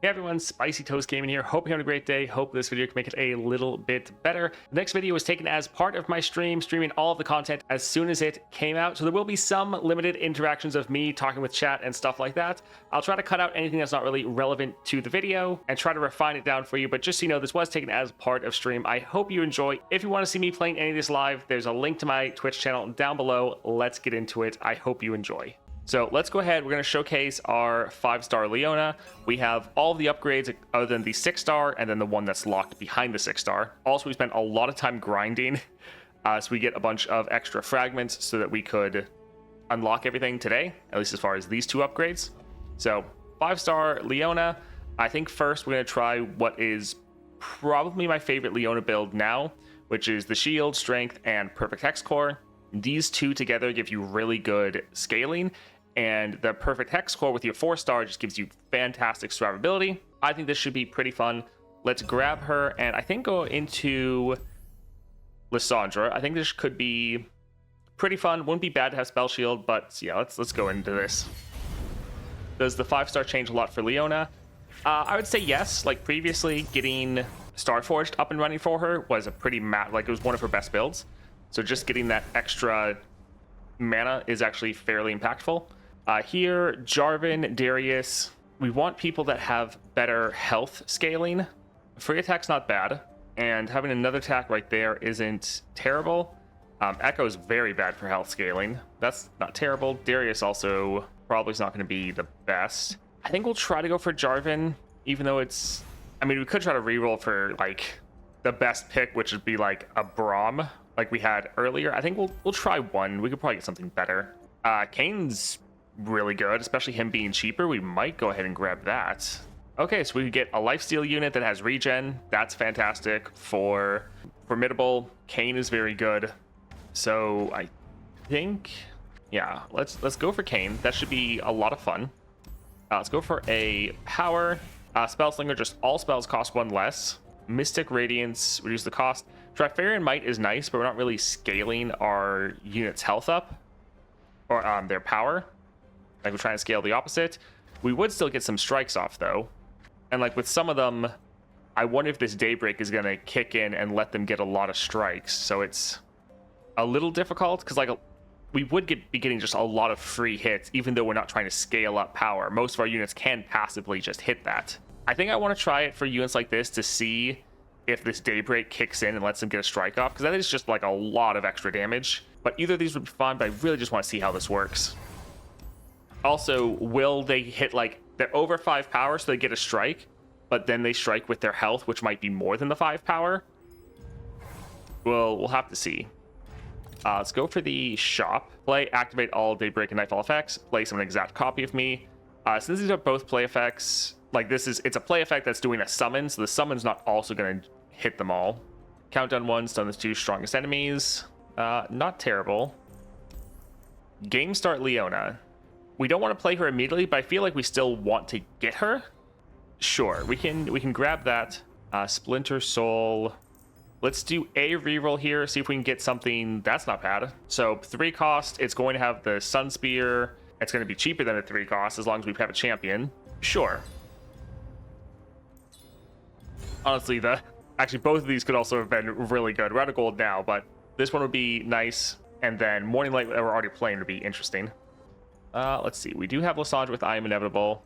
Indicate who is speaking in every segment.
Speaker 1: Hey everyone, Spicy Toast Gaming here. Hope you're having a great day. Hope this video can make it a little bit better. The next video was taken as part of my streaming all of the content as soon as it came out. So there will be some limited interactions of me talking with chat and stuff like that. I'll try to cut out anything that's not really relevant to the video and try to refine it down for you. But just so you know, this was taken as part of stream. I hope you enjoy. If you want to see me playing any of this live, there's a link to my Twitch channel down below. Let's get into it. I hope you enjoy. So let's go ahead. We're going to showcase our 5-star Leona. We have all the upgrades other than the 6-star and then the one that's locked behind the 6-star. Also, we spent a lot of time grinding so we get a bunch of extra fragments so that we could unlock everything today, at least as far as these two upgrades. So 5-star Leona. I think first we're going to try what is probably my favorite Leona build now, which is the shield, strength, and perfect hex core. These two together give you really good scaling, and the perfect hex core with your 4-star just gives you fantastic survivability. I think this should be pretty fun. Let's grab her and I think go into Lissandra. I think this could be pretty fun. Wouldn't be bad to have spell shield, but yeah, let's go into this. Does the 5-star change a lot for Leona? I would say yes. Like previously, getting Starforged up and running for her was a pretty it was one of her best builds. So just getting that extra mana is actually fairly impactful. Here, Jarvan, Darius, we want people that have better health scaling. Free attack's not bad, and having another attack right there isn't terrible. Echo is very bad for health scaling. That's not terrible. Darius also probably is not going to be the best. I think we'll try to go for Jarvan, even though it's... I mean, we could try to reroll for, like, the best pick, which would be, like, a Braum, like we had earlier. I think we'll try one. We could probably get something better. Kane's really good, especially him being cheaper. We might go ahead and grab that. Okay, so we could get a lifesteal unit that has regen. That's fantastic. For formidable, Kane is very good. So I think, yeah, let's go for Kane. That should be a lot of fun. Let's go for a power. Spellslinger, just all spells cost one less. Mystic Radiance, reduce the cost. Trifarian Might is nice, but we're not really scaling our unit's health up or their power. Like we're trying to scale the opposite. We would still get some strikes off though. And like with some of them, I wonder if this Daybreak is going to kick in and let them get a lot of strikes. So it's a little difficult because like we would be getting just a lot of free hits, even though we're not trying to scale up power. Most of our units can passively just hit that. I think I want to try it for units like this to see if this Daybreak kicks in and lets them get a strike off, because that is just like a lot of extra damage. But either of these would be fun, but I really just want to see how this works. Also, will they hit, like, they're over 5 power, so they get a strike, but then they strike with their health, which might be more than the 5 power? Well, we'll have to see. Let's go for the shop. Play, activate all Daybreak and Nightfall effects. Play some exact copy of me. Since these are both play effects, like it's a play effect that's doing a summon, so the summon's not also going to hit them all. Countdown 1, stun the 2 strongest enemies. Not terrible. Game start Leona. We don't want to play her immediately, but I feel like we still want to get her. Sure, we can grab that. Splinter Soul. Let's do a reroll here, see if we can get something that's not bad. So 3 cost, it's going to have the Sun Spear. It's going to be cheaper than a 3 cost as long as we have a champion. Sure. Honestly, actually both of these could also have been really good. We're out of gold now, but this one would be nice. And then Morning Light that we're already playing would be interesting. Let's see. We do have Lissandra with I Am Inevitable.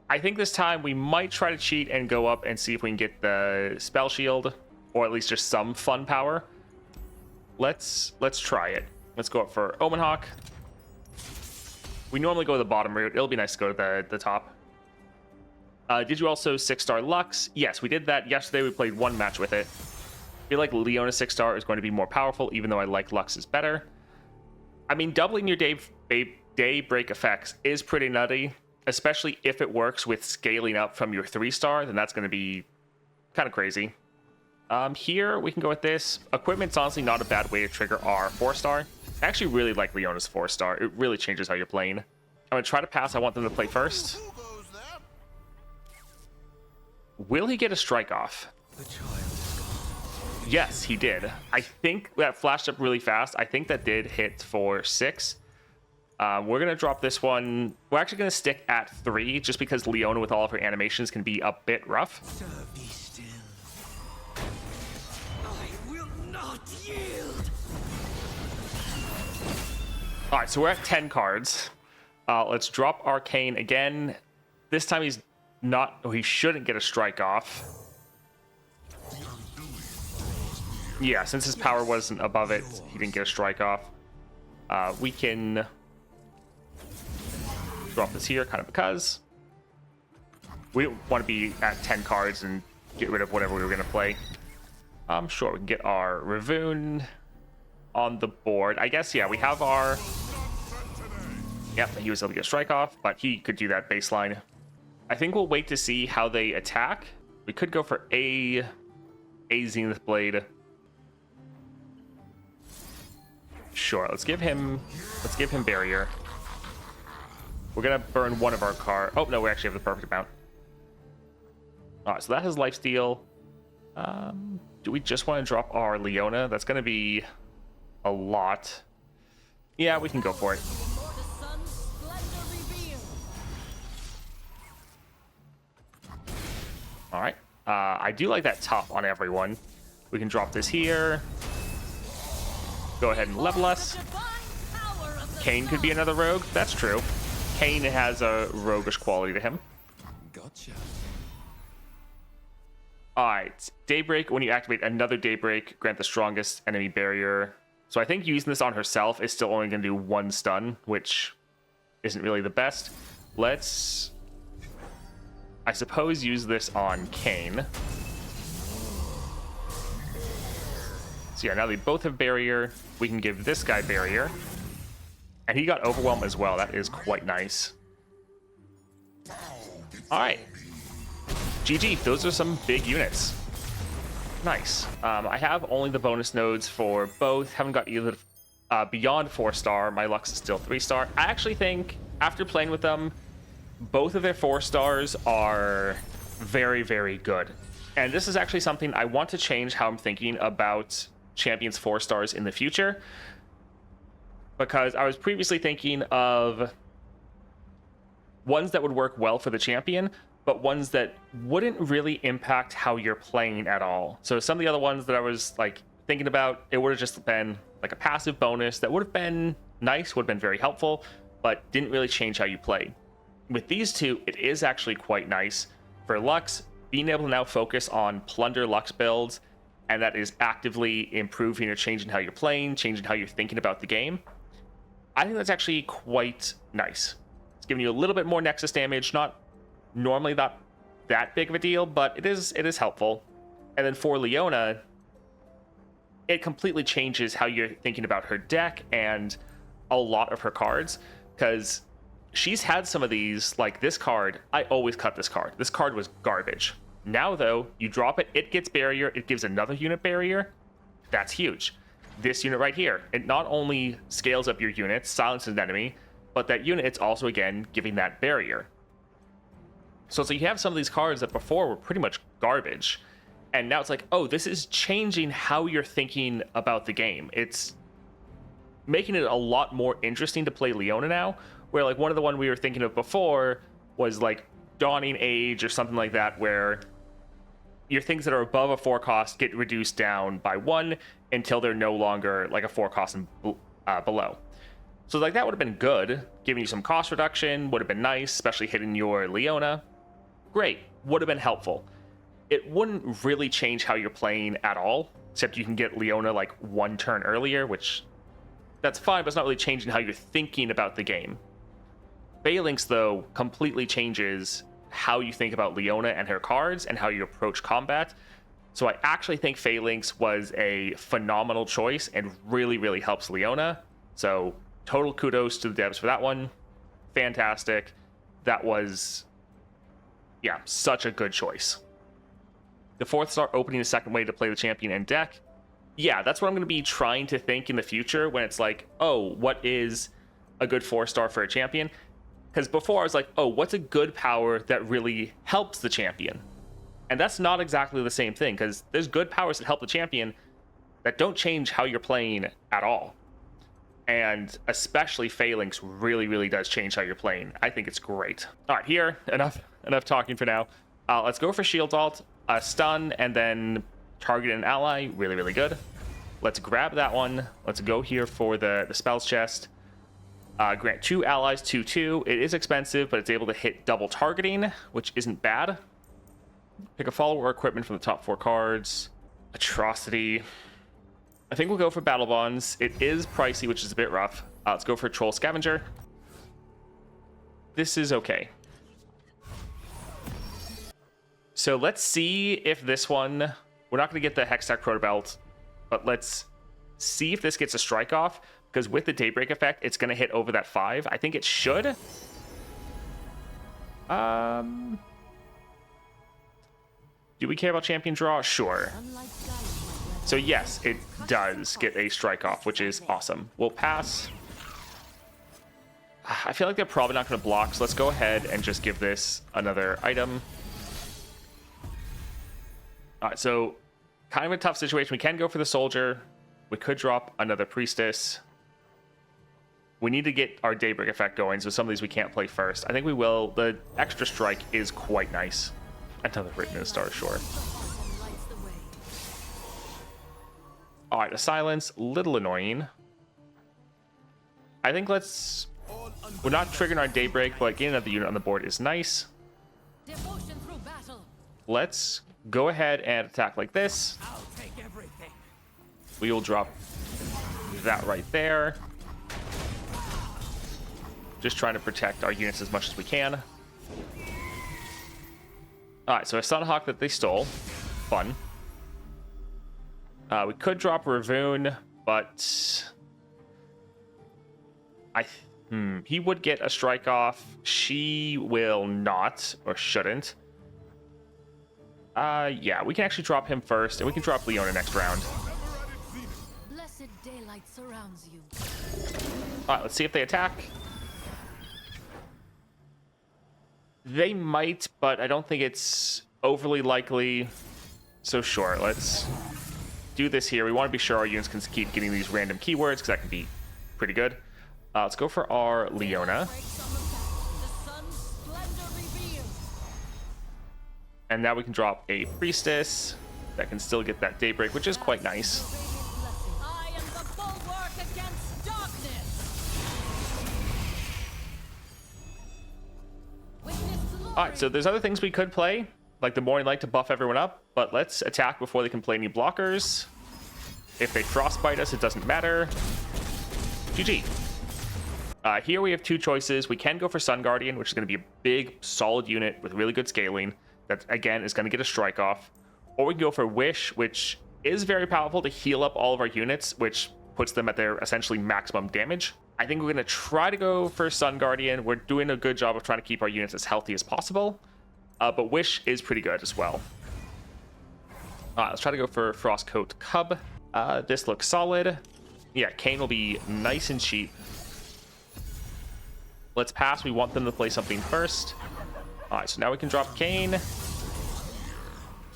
Speaker 1: I think this time we might try to cheat and go up and see if we can get the spell shield, or at least just some fun power. Let's try it. Let's go up for Omen Hawk. We normally go the bottom route. It'll be nice to go to the top. Did you also 6-star Lux? Yes, we did that yesterday. We played one match with it. I feel like Leona 6-star is going to be more powerful, even though I like Lux's better. I mean, doubling your Daybreak effects is pretty nutty, especially if it works with scaling up from your 3-star, then that's going to be kind of crazy. Here, we can go with this. Equipment's honestly not a bad way to trigger our 4-star. I actually really like Leona's 4-star. It really changes how you're playing. I'm going to try to pass. I want them to play first. Will he get a strike off? Yes, he did. I think that flashed up really fast. I think that did hit for 6. We're going to drop this one. We're actually going to stick at 3 just because Leona with all of her animations can be a bit rough.
Speaker 2: Serve me still. I will not yield.
Speaker 1: All right, so we're at 10 cards. Let's drop Arcane again. This time he's not... Oh, he shouldn't get a strike off. Yeah, since his power wasn't above it, he didn't get a strike off. We can drop this here, kind of because we don't want to be at 10 cards and get rid of whatever we were going to play. Sure, we can get our Ravoon on the board. I guess, yeah, we have our... Yep, he was able to get a strike off, but he could do that baseline. I think we'll wait to see how they attack. We could go for a Zenith Blade. Sure, let's give him barrier. We're gonna burn one of our cards. Oh no, we actually have the perfect amount. All right, so that has lifesteal. Do we just want to drop our Leona? That's gonna be a lot. Yeah, we can go for it. All right. I do like that top on everyone. We can drop this here. Go ahead and level us. Kayn could be another rogue. That's true. Kayn has a roguish quality to him.
Speaker 2: Gotcha.
Speaker 1: All right. Daybreak, when you activate another Daybreak, grant the strongest enemy barrier. So I think using this on herself is still only going to do 1 stun, which isn't really the best. Let's, I suppose, use this on Kayn. So yeah, now they both have barrier. We can give this guy barrier. And he got overwhelmed as well. That is quite nice. All right. GG. Those are some big units. Nice. I have only the bonus nodes for both. Haven't got either beyond 4-star. My Lux is still 3-star. I actually think, after playing with them, both of their 4-stars are very, very good. And this is actually something I want to change how I'm thinking about champions 4-stars in the future, because I was previously thinking of ones that would work well for the champion, but ones that wouldn't really impact how you're playing at all. So some of the other ones that I was like thinking about, it would have just been like a passive bonus that would have been nice, would have been very helpful, but didn't really change how you play. With these two, it is actually quite nice. For Lux, being able to now focus on plunder Lux builds, and that is actively improving or changing how you're playing, changing how you're thinking about the game. I think that's actually quite nice. It's giving you a little bit more Nexus damage, not normally that big of a deal, but it is helpful. And then for Leona, it completely changes how you're thinking about her deck and a lot of her cards, because she's had some of these, like this card. I always cut this card. This card was garbage. Now, though, you drop it, it gets barrier, it gives another unit barrier. That's huge. This unit right here, it not only scales up your units, silences an enemy, but that unit, it's also, again, giving that barrier. So you have some of these cards that before were pretty much garbage, and now it's like, oh, this is changing how you're thinking about the game. It's making it a lot more interesting to play Leona now, where like one of the one we were thinking of before was like Dawning Age or something like that, where your things that are above a 4 cost get reduced down by 1 until they're no longer like a 4 cost and below. So like that would have been good, giving you some cost reduction, would have been nice, especially hitting your Leona. Great, would have been helpful. It wouldn't really change how you're playing at all, except you can get Leona like 1 turn earlier, which that's fine, but it's not really changing how you're thinking about the game. Phalanx, though, completely changes how you think about Leona and her cards and how you approach combat. So I actually think Phalanx was a phenomenal choice and really, really helps Leona. So total kudos to the devs for that one. Fantastic. That was, yeah, such a good choice. The 4th-star opening a second way to play the champion and deck. Yeah, that's what I'm going to be trying to think in the future when it's like, oh, what is a good 4-star for a champion? Because before I was like, oh, what's a good power that really helps the champion? And that's not exactly the same thing, because there's good powers that help the champion that don't change how you're playing at all. And especially Phalanx really does change how you're playing. I think it's great. All right, here, enough talking for now. Let's go for shield alt, stun, and then target an ally. Really good. Let's grab that one. Let's go here for the spells chest. Grant 2 allies 2/2. It is expensive, but it's able to hit double targeting, which isn't bad. Pick a follower equipment from the top 4 cards. Atrocity. I think we'll go for battle bonds. It is pricey, which is a bit rough. Let's go for troll scavenger. This is okay. So let's see if this one, we're not going to get the Hextech Proto Belt, but let's see if this gets a strike off, because with the Daybreak effect, it's going to hit over that 5. I think it should. Do we care about champion draw? Sure. So yes, it does get a strike off, which is awesome. We'll pass. I feel like they're probably not going to block, so let's go ahead and just give this another item. All right, so kind of a tough situation. We can go for the soldier. We could drop another priestess. We need to get our Daybreak effect going, so some of these we can't play first. I think we will. The extra strike is quite nice. Another written in a star, sure. All right, a silence, little annoying. I think let's... We're not triggering our Daybreak, but getting another unit on the board is nice. Let's go ahead and attack like this. We will drop that right there. Just trying to protect our units as much as we can. Alright, so a Sunhawk that they stole. Fun. We could drop Ravoon, but... he would get a strike off. She will not, or shouldn't. Yeah, we can actually drop him first, and we can drop Leona next round.
Speaker 3: Blessed daylight surrounds you.
Speaker 1: Alright, let's see if they attack. They might, but I don't think it's overly likely. So sure, let's do this here. We want to be sure our units can keep getting these random keywords, because that can be pretty good. Let's go for our Leona. And now we can drop a priestess that can still get that Daybreak, which is quite nice.
Speaker 3: I am the bulwark against darkness.
Speaker 1: Alright, so there's other things we could play, like the Morning Light to buff everyone up, but let's attack before they can play any blockers. If they frostbite us, it doesn't matter. GG. Here we have 2 choices. We can go for Sun Guardian, which is going to be a big, solid unit with really good scaling. That, again, is going to get a strike off. Or we can go for Wish, which is very powerful to heal up all of our units, which puts them at their essentially maximum damage. I think we're going to try to go for Sun Guardian. We're doing a good job of trying to keep our units as healthy as possible. But Wish is pretty good as well. Let's try to go for Frostcoat Cub. This looks solid. Yeah, Kane will be nice and cheap. Let's pass. We want them to play something first. All right, so now we can drop Kane.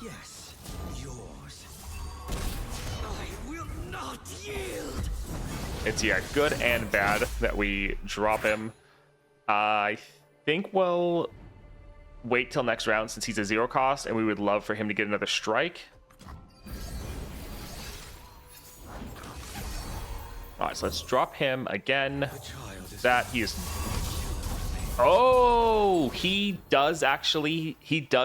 Speaker 2: Yes, yours. I will not yield.
Speaker 1: It's, yeah, good and bad that we drop him. I think we'll wait till next round since he's a 0 cost, and we would love for him to get another strike. All right, so let's drop him again. That he is... Oh, he does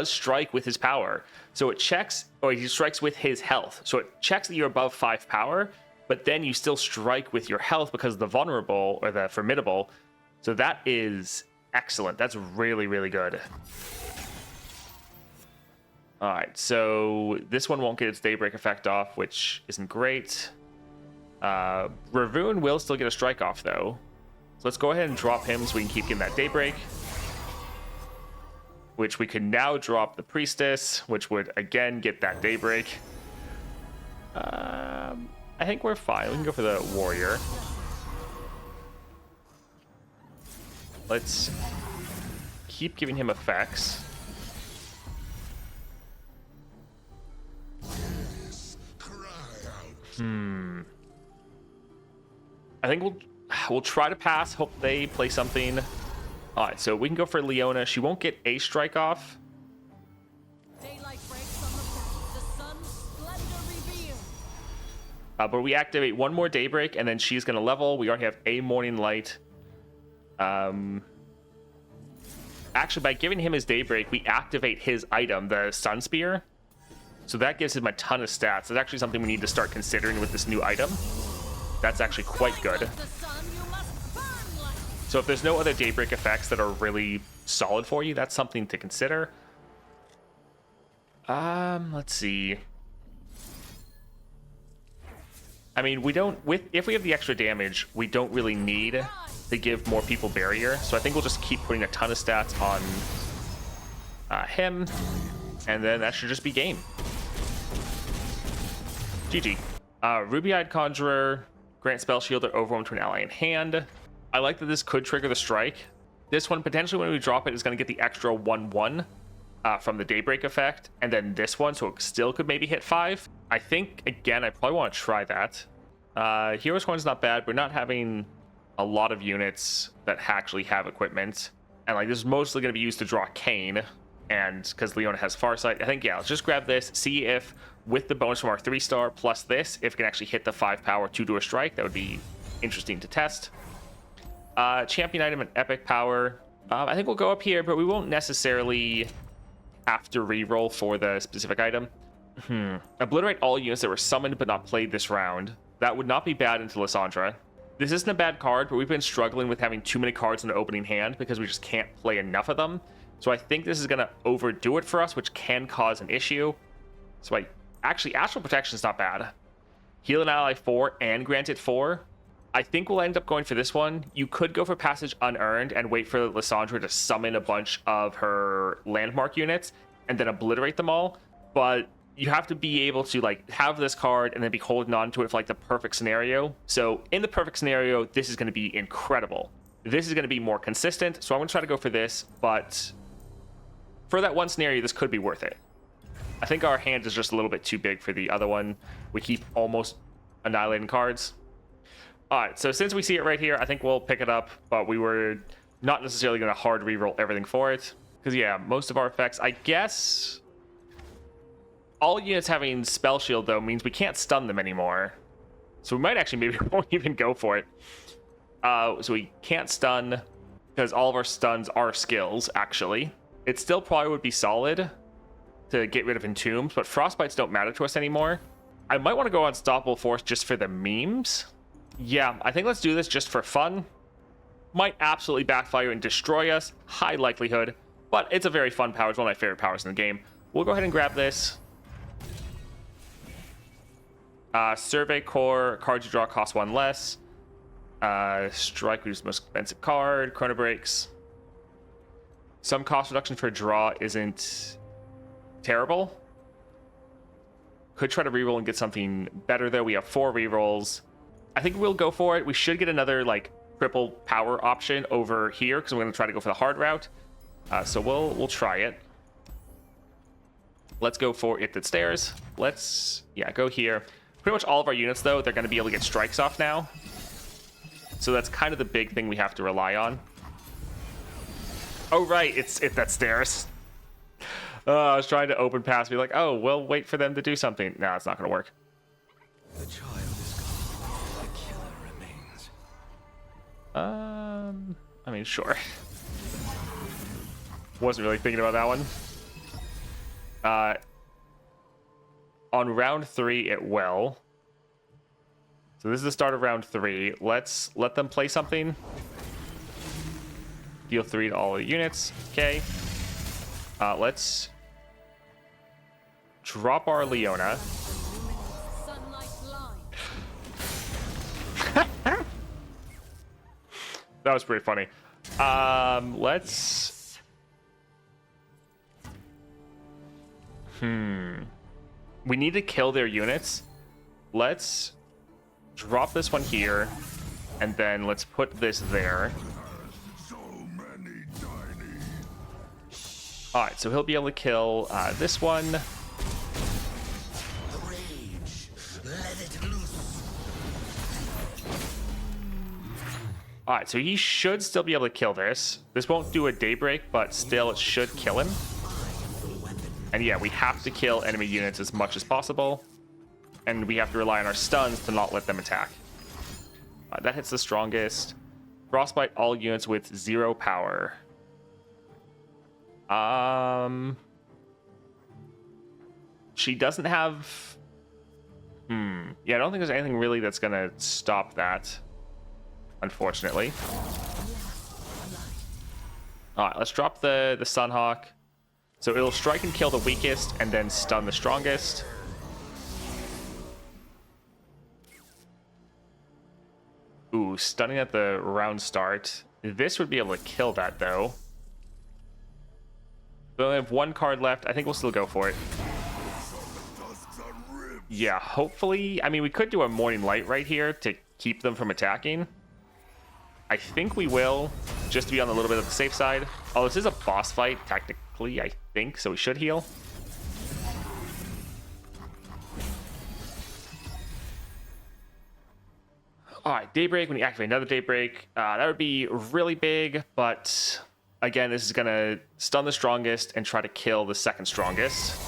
Speaker 1: strike with his power. So it checks, or he strikes with his health. So it checks that you're above 5 power, but then you still strike with your health because of the vulnerable or the formidable. So that is excellent. That's really good. All right, so this one won't get its Daybreak effect off, which isn't great. Ravoon will still get a strike off though. So let's go ahead and drop him so we can keep getting that Daybreak. Which we can now drop the Priestess, which would again get that Daybreak. I think we're fine. We can go for the Warrior. Let's keep giving him effects. I think We'll try to pass. Hope they play something. All right, so we can go for Leona. She won't get a strike off.
Speaker 3: Daylight breaks on the sun's splendor revealed.
Speaker 1: But we activate one more Daybreak, and then she's going to level. We already have a Morning Light. Actually, by giving him his Daybreak, we activate his item, the Sun Spear. So that gives him a ton of stats. It's actually something we need to start considering with this new item. That's actually quite good.
Speaker 3: Like the sun, you must burn like it.
Speaker 1: So if there's no other Daybreak effects that are really solid for you, that's something to consider. Let's see. I mean, we don't, if we have the extra damage, we don't really need to give more people barrier. So I think we'll just keep putting a ton of stats on him, and then that should just be game. GG. Ruby-Eyed Conjurer, grant spell shield or overwhelm to an ally in hand. I like that this could trigger the strike. This one, potentially when we drop it, is going to get the extra 1/1 from the Daybreak effect, and then this one, so it still could maybe hit 5. I think, again, I probably want to try that. Hero's Coin's not bad. We're not having a lot of units that actually have equipment, and like this is mostly going to be used to draw Kane, and because Leona has Farsight, I think, yeah, let's just grab this, see if with the bonus from our 3-star plus this, if it can actually hit the 5 power 2 a strike. That would be interesting to test. Champion item and epic power. I think we'll go up here, but we won't necessarily have to reroll for the specific item. Obliterate all units that were summoned but not played this round. That would not be bad into Lissandra. This isn't a bad card, but we've been struggling with having too many cards in the opening hand because we just can't play enough of them. So I think this is going to overdo it for us, which can cause an issue. So actually, Astral Protection is not bad. Heal an ally 4 and grant it 4. I think we'll end up going for this one. You could go for Passage Unearned and wait for Lissandra to summon a bunch of her landmark units and then obliterate them all. But you have to be able to like have this card and then be holding on to it for like the perfect scenario. So in the perfect scenario, this is going to be incredible. This is going to be more consistent. So I'm going to try to go for this, but for that one scenario, this could be worth it. I think our hand is just a little bit too big for the other one. We keep almost annihilating cards. All right, so since we see it right here, I think we'll pick it up, but we were not necessarily going to hard reroll everything for it. Because, yeah, most of our effects, I guess... All units having Spell Shield, though, means we can't stun them anymore. So we might actually maybe won't even go for it. So we can't stun, because all of our stuns are skills, actually. It still probably would be solid to get rid of Entombs, but Frostbites don't matter to us anymore. I might want to go Unstoppable Force just for the memes. Yeah, I think let's do this just for fun. Might absolutely backfire and destroy us. High likelihood, but it's a very fun power. It's one of my favorite powers in the game. We'll go ahead and grab this. Survey Core, cards you draw cost 1 less. Strike, which is the most expensive card. Chrono Breaks. Some cost reduction for draw isn't terrible. Could try to reroll and get something better, though. We have 4 rerolls. I think we'll go for it. We should get another, like, triple power option over here, because we're going to try to go for the hard route. So we'll try it. Let's go for it that stairs. Let's, yeah, go here. Pretty much all of our units, though, they're going to be able to get strikes off now. So that's kind of the big thing we have to rely on. Oh, right, it's that stairs. I was trying to open past, be like, oh, we'll wait for them to do something. No, it's not going to work.
Speaker 2: The child is gone. The killer remains.
Speaker 1: I mean, sure. Wasn't really thinking about that one. On round 3, it will. So this is the start of round 3. Let's let them play something. Deal 3 to all the units. Okay. Let's drop our Leona.
Speaker 3: Sunlight blind.
Speaker 1: That was pretty funny. Let's... We need to kill their units. Let's drop this one here, and then let's put this there. Alright, so he'll be able to kill this one.
Speaker 2: Rage. Let it loose.
Speaker 1: All right, so he should still be able to kill this. This won't do a daybreak, but still it should kill him. And yeah, we have to kill enemy units as much as possible. And we have to rely on our stuns to not let them attack. That hits the strongest. Frostbite all units with 0 power. She doesn't have... Yeah, I don't think there's anything really that's going to stop that. Unfortunately. Alright, let's drop the Sunhawk. So it'll strike and kill the weakest and then stun the strongest. Ooh, stunning at the round start. This would be able to kill that, though. We only have 1 card left. I think we'll still go for it. Yeah, hopefully... I mean, we could do a Morning Light right here to keep them from attacking. I think we will, just to be on a little bit of the safe side. Oh, this is a boss fight, technically, I think, so we should heal. Alright, Daybreak, when you activate another Daybreak, that would be really big, but again, this is going to stun the strongest and try to kill the second strongest.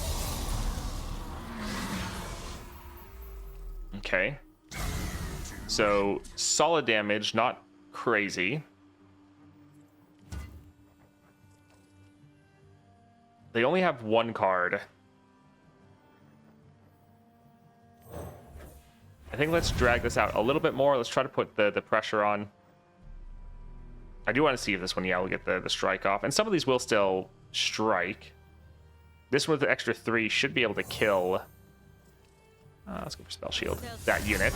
Speaker 1: Okay. So, solid damage, not crazy. They only have 1 card. I think let's drag this out a little bit more. Let's try to put the pressure on. I do want to see if this one, yeah, will get the strike off. And some of these will still strike. This one with the extra 3 should be able to kill. Let's go for Spell Shield. That unit.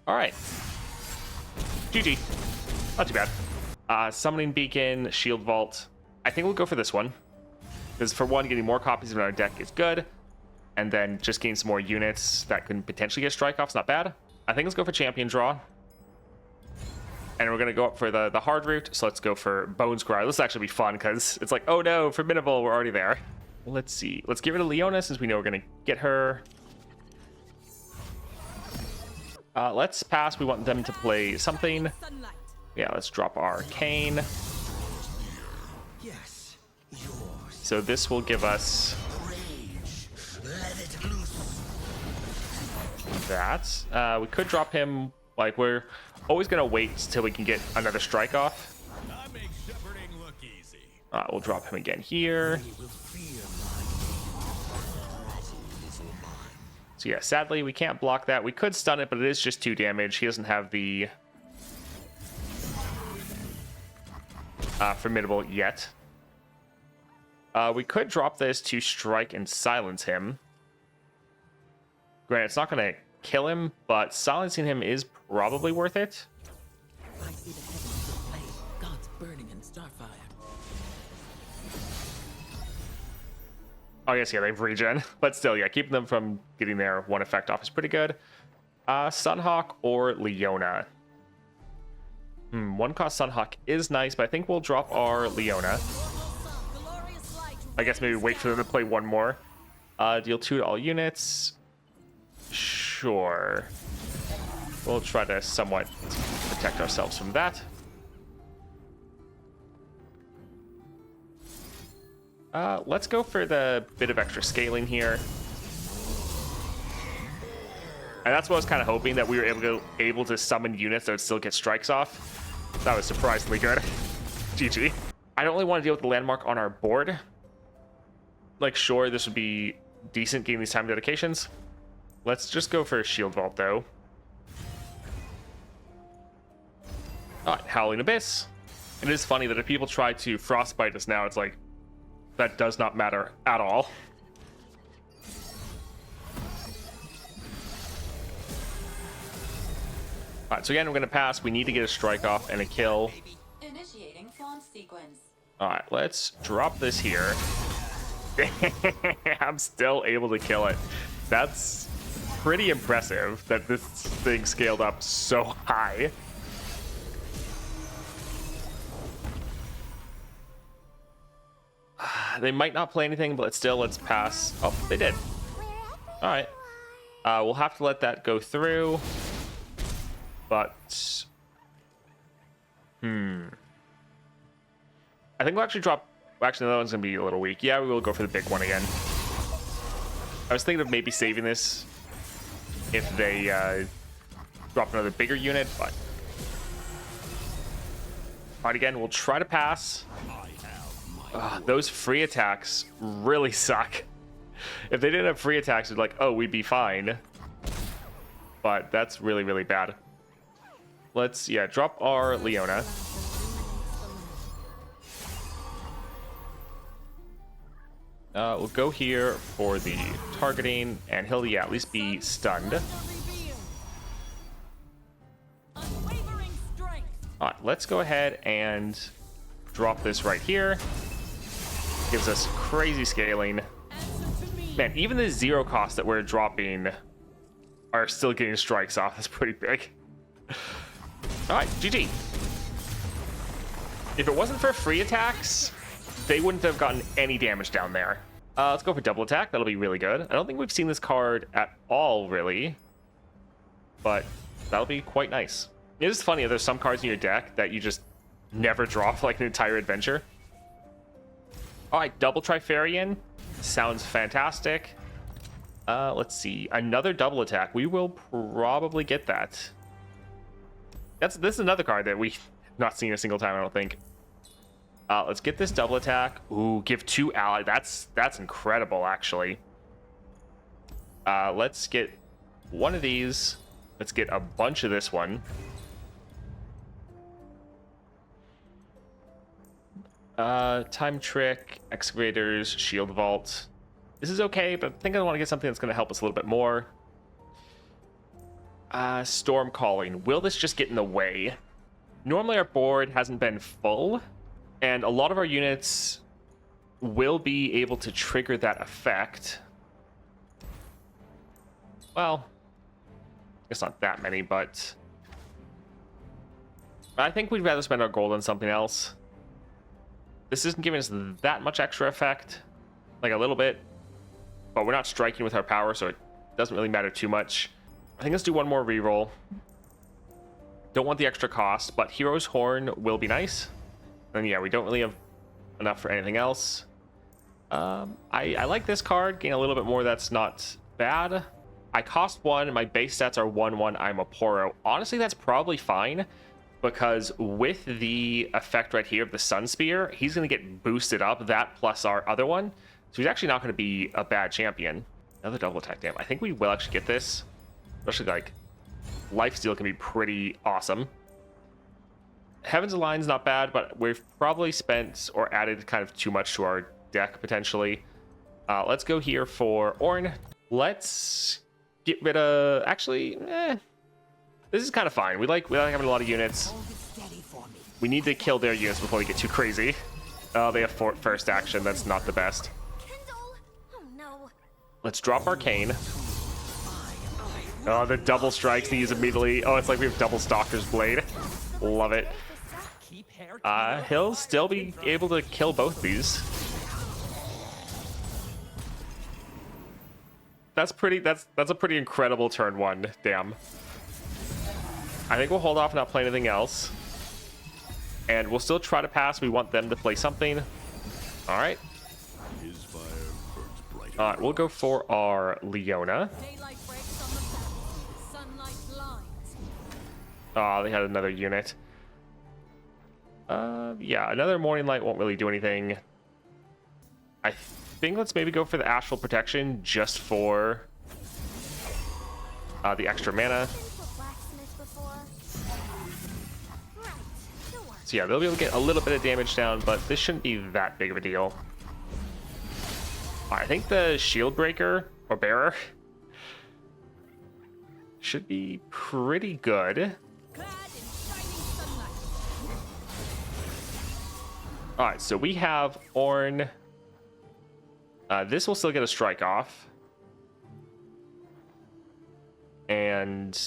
Speaker 1: Alright. GG. Not too bad. Summoning Beacon, Shield Vault. I think we'll go for this one. Because for one, getting more copies of our deck is good. And then just getting some more units that can potentially get strike offs, not bad. I think let's go for Champion Draw. And we're going to go up for the hard route. So let's go for Bone Scry. This will actually be fun because it's like, oh no, Formidable, we're already there. Let's see. Let's give it to Leona since we know we're going to get her. Let's pass. We want them to play something. Yeah, let's drop our Arcane.
Speaker 2: Yes, yours.
Speaker 1: So this will give us
Speaker 2: Rage. Let it loose.
Speaker 1: that. We could drop him, like, we're always going to wait till we can get another strike off.
Speaker 2: I make shepherding look easy.
Speaker 1: We'll drop him again here. So yeah, sadly, we can't block that. We could stun it, but it is just 2 damage. He doesn't have the Formidable yet. We could drop this to strike and silence him. Granted, it's not going to kill him, but silencing him is probably worth it.
Speaker 4: I see the heavens of flame, gods burning in starfire.
Speaker 1: Oh, yes, yeah, they've regen. But still, yeah, keeping them from getting their 1 effect off is pretty good. Sunhawk or Leona? 1 cost Sunhawk is nice, but I think we'll drop our Leona. I guess maybe wait for them to play 1 more. Deal 2 to all units. Sure. We'll try to somewhat protect ourselves from that. Let's go for the bit of extra scaling here. And that's what I was kind of hoping, that we were able to summon units that would still get strikes off. That was surprisingly good. GG. I don't really want to deal with the landmark on our board. Like, sure, this would be decent getting these time dedications. Let's just go for a Shield Vault, though. Alright, Howling Abyss. It is funny that if people try to Frostbite us now, it's like, that does not matter at all. Alright, so again, we're going to pass. We need to get a strike off and a kill.
Speaker 5: Initiating launch sequence.
Speaker 1: Alright, let's drop this here. I'm still able to kill it. That's pretty impressive that this thing scaled up so high. They might not play anything, but still, let's pass. Oh, they did. All right. We'll have to let that go through. But... I think we'll actually drop... Actually, the other one's going to be a little weak. Yeah, we will go for the big one again. I was thinking of maybe saving this if they drop another bigger unit, but... Alright, again, we'll try to pass. Those free attacks really suck. If they didn't have free attacks, it's like, oh, we'd be fine. But that's really, really bad. Let's, yeah, drop our Leona. We'll go here for the targeting, and he'll, yeah, at least be stunned.
Speaker 3: Unwavering strength.
Speaker 1: Alright, let's go ahead and drop this right here. Gives us crazy scaling.
Speaker 3: Answer to me.
Speaker 1: Man, even the 0 cost that we're dropping are still getting strikes off. That's pretty big. Alright, GG. If it wasn't for free attacks, they wouldn't have gotten any damage down there. Let's go for double attack. That'll be really good. I don't think we've seen this card at all, really. But that'll be quite nice. It is funny, there's some cards in your deck that you just never draw for like an entire adventure. Alright, double Trifarian. Sounds fantastic. Let's see. Another double attack. We will probably get that. This is another card that we've not seen a single time, I don't think. Let's get this double attack. Ooh, give 2 ally. That's incredible, actually. Let's get one of these. Let's get a bunch of this one. Time Trick, Excavators, Shield Vault. This is okay, but I think I want to get something that's going to help us a little bit more. Storm Calling. Will this just get in the way? Normally our board hasn't been full, and a lot of our units will be able to trigger that effect. Well, it's not that many, but I think we'd rather spend our gold on something else. This isn't giving us that much extra effect, like a little bit, but we're not striking with our power, so it doesn't really matter too much. I think let's do one more reroll. Don't want the extra cost, but Hero's Horn will be nice. And yeah, we don't really have enough for anything else. I like this card. Gain a little bit more. That's not bad. I cost 1. My base stats are 1/1. I'm a Poro. Honestly, that's probably fine, because with the effect right here of the Sun Spear, he's going to get boosted up. That plus our other one. So he's actually not going to be a bad champion. Another double attack. Damn, I think we will actually get this. Especially, like, lifesteal can be pretty awesome. Heaven's Align's not bad, but we've probably spent or added kind of too much to our deck, potentially. Let's go here for Ornn. Let's get rid of... Actually, this is kind of fine. We like having a lot of units. We need to kill their units before they get too crazy. Oh, they have first action. That's not the best.
Speaker 3: Kindle. Oh no.
Speaker 1: Let's drop Arcane. Oh, the double strikes these immediately. Oh, it's like we have double Stalker's Blade. Love it. He'll still be able to kill both these. That's a pretty incredible turn 1. Damn. I think we'll hold off and not play anything else. And we'll still try to pass. We want them to play something. Alright. Alright, we'll go for our Leona.
Speaker 3: Daylight breaks on the path. Sunlight blinds.
Speaker 1: Oh, they had another unit. Yeah, another Morning Light won't really do anything. I think let's maybe go for the Astral Protection just for the extra mana. So yeah, they'll be able to get a little bit of damage down, but this shouldn't be that big of a deal. I think the Shield Breaker, or Bearer, should be pretty good.
Speaker 3: Clad in shining sunlight.
Speaker 1: Alright, so we have Ornn. This will still get a strike off. And,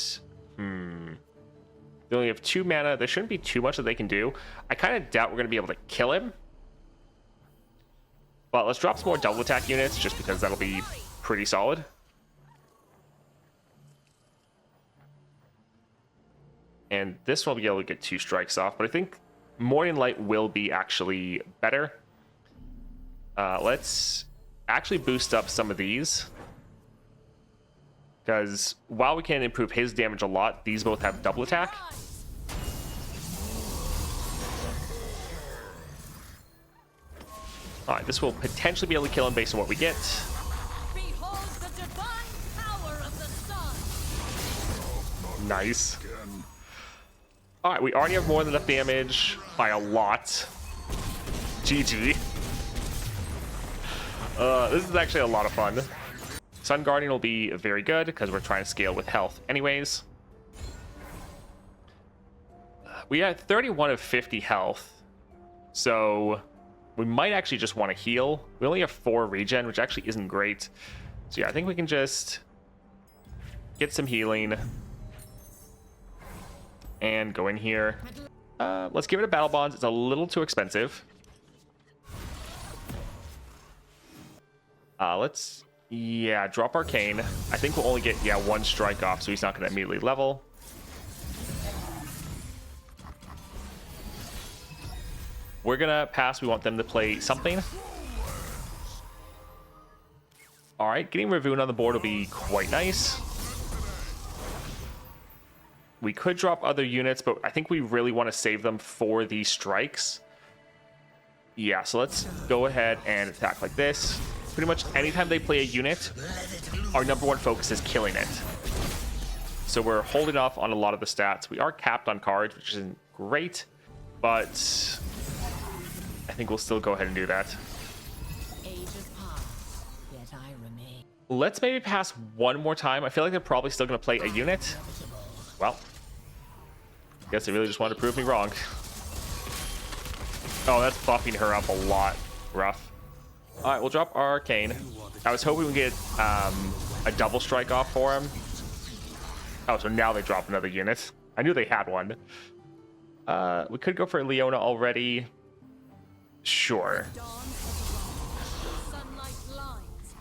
Speaker 1: they only have 2 mana. There shouldn't be too much that they can do. I kind of doubt we're going to be able to kill him. But let's drop some more double attack units, just because that'll be pretty solid. And this one will be able to get 2 strikes off, but I think Morning Light will be actually better. Let's actually boost up some of these. Because while we can improve his damage a lot, these both have double attack. Alright, this will potentially be able to kill him based on what we get.
Speaker 3: Behold the divine power of the sun.
Speaker 1: Nice. Alright, we already have more than enough damage by a lot. GG. This is actually a lot of fun. Sun Guardian will be very good because we're trying to scale with health anyways. We had 31 of 50 health, so we might actually just want to heal. We only have 4 regen, which actually isn't great. So yeah, I think we can just get some healing and go in here. Let's give it a battle bonds. It's a little too expensive. Let's drop Arcane. I think we'll only get 1 strike off, so he's not going to immediately level. We're gonna pass. We want them to play something. All right, getting Ravoon on the board will be quite nice. We could drop other units, but I think we really want to save them for these strikes. Yeah, so let's go ahead and attack like this. Pretty much anytime they play a unit, our #1 focus is killing it. So we're holding off on a lot of the stats. We are capped on cards, which isn't great, but I think we'll still go ahead and do that.
Speaker 4: Ages pass, yet I remain.
Speaker 1: Let's maybe pass one more time. I feel like they're probably still going to play a unit. Well, I guess they really just wanted to prove me wrong. Oh, that's buffing her up a lot. Rough. All right, we'll drop Arcane. I was hoping we would get a double strike off for him. Oh, so now they drop another unit. I knew they had one. We could go for Leona already. Sure.
Speaker 3: Dawn has arrived. Sunlight blinds.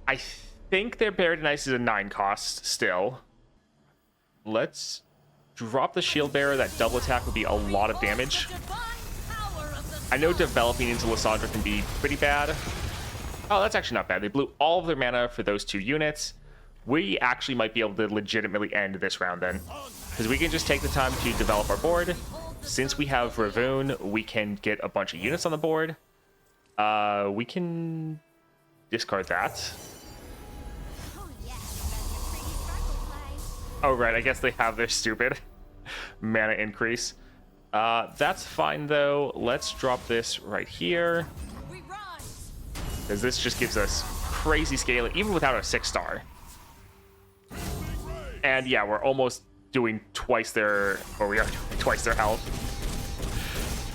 Speaker 1: I think their Buried in Ice is a 9 cost still. Let's drop the Shield Bearer. That double attack would be a lot of damage. I know developing into Lissandra can be pretty bad. Oh, that's actually not bad. They blew all of their mana for those 2 units. We actually might be able to legitimately end this round then, because we can just take the time to develop our board. Since we have Ravoon, we can get a bunch of units on the board. We can discard that. Oh, right. I guess they have their stupid mana increase. That's fine, though. Let's drop this right here, because this just gives us crazy scaling, even without a 6-star. And yeah, we're almost doing twice their, or we are doing twice their health.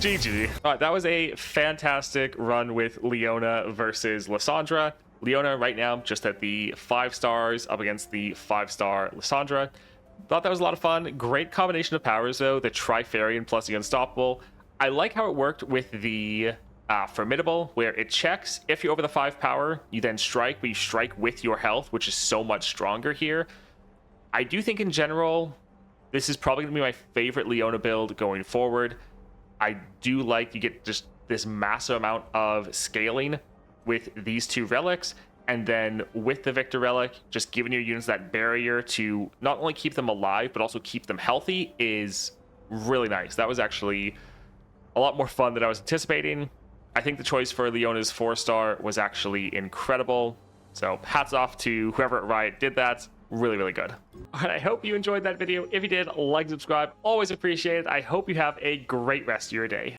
Speaker 1: GG. All right, that was a fantastic run with Leona versus Lissandra. Leona right now just at the 5 stars up against the 5-star Lissandra. Thought that was a lot of fun. Great combination of powers, though. The Trifarian plus the Unstoppable. I like how it worked with the Formidable, where it checks if you're over the 5 power, you then strike, but you strike with your health, which is so much stronger here. I do think in general, this is probably going to be my favorite Leona build going forward. I do like you get just this massive amount of scaling with these 2 relics, and then with the Victor relic, just giving your units that barrier to not only keep them alive, but also keep them healthy is really nice. That was actually a lot more fun than I was anticipating. I think the choice for Leona's 4-star was actually incredible. So hats off to whoever at Riot did that. Really, really good. All right, I hope you enjoyed that video. If you did, like, subscribe. Always appreciate it. I hope you have a great rest of your day.